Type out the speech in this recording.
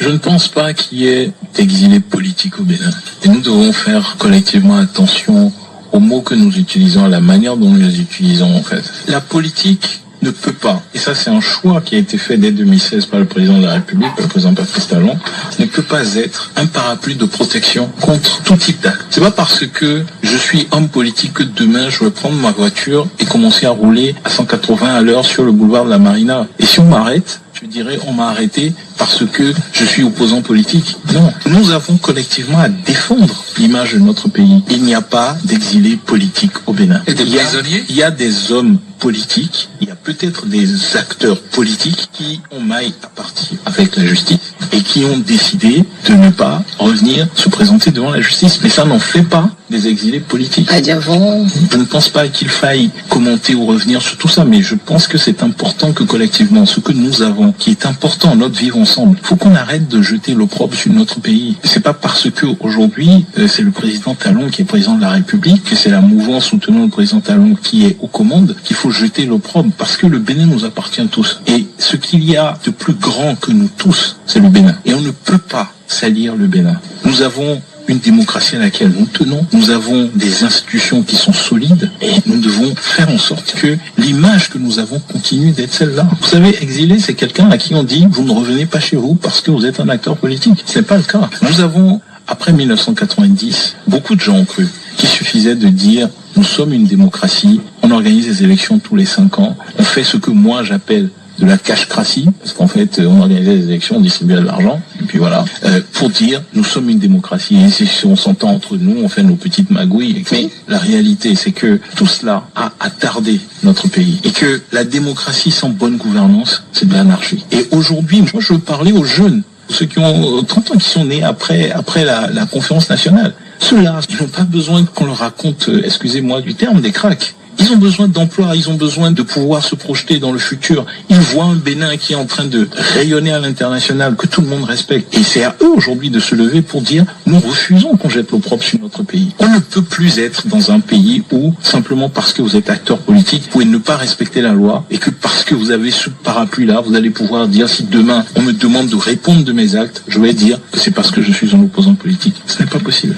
Je ne pense pas qu'il y ait d'exilés politiques au Bénin. Et nous devons faire collectivement attention aux mots que nous utilisons, à la manière dont nous les utilisons en fait. La politique ne peut pas, et ça c'est un choix qui a été fait dès 2016 par le président de la République, le président Patrice Talon, ne peut pas être un parapluie de protection contre tout type d'acte. C'est pas parce que je suis homme politique que demain je vais prendre ma voiture et commencer à rouler à 180 à l'heure sur le boulevard de la Marina. Et si on m'arrête, je dirais on m'a arrêté parce que je suis opposant politique. Non, nous avons collectivement à défendre l'image de notre pays. Il n'y a pas d'exilés politiques au Bénin. Et des prisonniers ? Il y a des hommes politiques, il y a peut-être des acteurs politiques qui ont maille à partir avec la justice et qui ont décidé de ne pas revenir se présenter devant la justice. Mais ça n'en fait pas des exilés politiques. Je ne pense pas qu'il faille commenter ou revenir sur tout ça, mais je pense que c'est important que collectivement, ce que nous avons, qui est important, notre vivre ensemble, il faut qu'on arrête de jeter l'opprobre sur notre pays. C'est pas parce que aujourd'hui c'est le président Talon qui est président de la République, que c'est la mouvance soutenant le président Talon qui est aux commandes, qu'il faut jeter l'opprobre, parce que le Bénin nous appartient tous. Et ce qu'il y a de plus grand que nous tous, c'est le Bénin. Et on ne peut pas salir le Bénin. Nous avons une démocratie à laquelle nous tenons, nous avons des institutions qui sont solides et nous devons faire en sorte que l'image que nous avons continue d'être celle-là. Vous savez, exilé, c'est quelqu'un à qui on dit vous ne revenez pas chez vous parce que vous êtes un acteur politique. Ce n'est pas le cas. Nous avons, après 1990, beaucoup de gens ont cru qu'il suffisait de dire nous sommes une démocratie, on organise des élections tous les 5 ans, on fait ce que moi j'appelle de la cashcratie, parce qu'en fait, on organisait des élections, on distribuait de l'argent, et puis voilà, pour dire, nous sommes une démocratie, et si on s'entend entre nous, on fait nos petites magouilles, mais la réalité, c'est que tout cela a attardé notre pays, et que la démocratie sans bonne gouvernance, c'est de l'anarchie. Et aujourd'hui, moi, je veux parler aux jeunes, ceux qui ont 30 ans, qui sont nés après la conférence nationale. Ceux-là, ils n'ont pas besoin qu'on leur raconte, excusez-moi du terme, des cracks. Ils ont besoin d'emploi, ils ont besoin de pouvoir se projeter dans le futur. Ils voient un Bénin qui est en train de rayonner à l'international, que tout le monde respecte. Et c'est à eux aujourd'hui de se lever pour dire nous refusons qu'on jette l'opprobre sur notre pays. On ne peut plus être dans un pays où, simplement parce que vous êtes acteur politique, vous pouvez ne pas respecter la loi et que parce que vous avez ce parapluie-là, vous allez pouvoir dire si demain on me demande de répondre de mes actes, je vais dire que c'est parce que je suis un opposant politique. Ce n'est pas possible.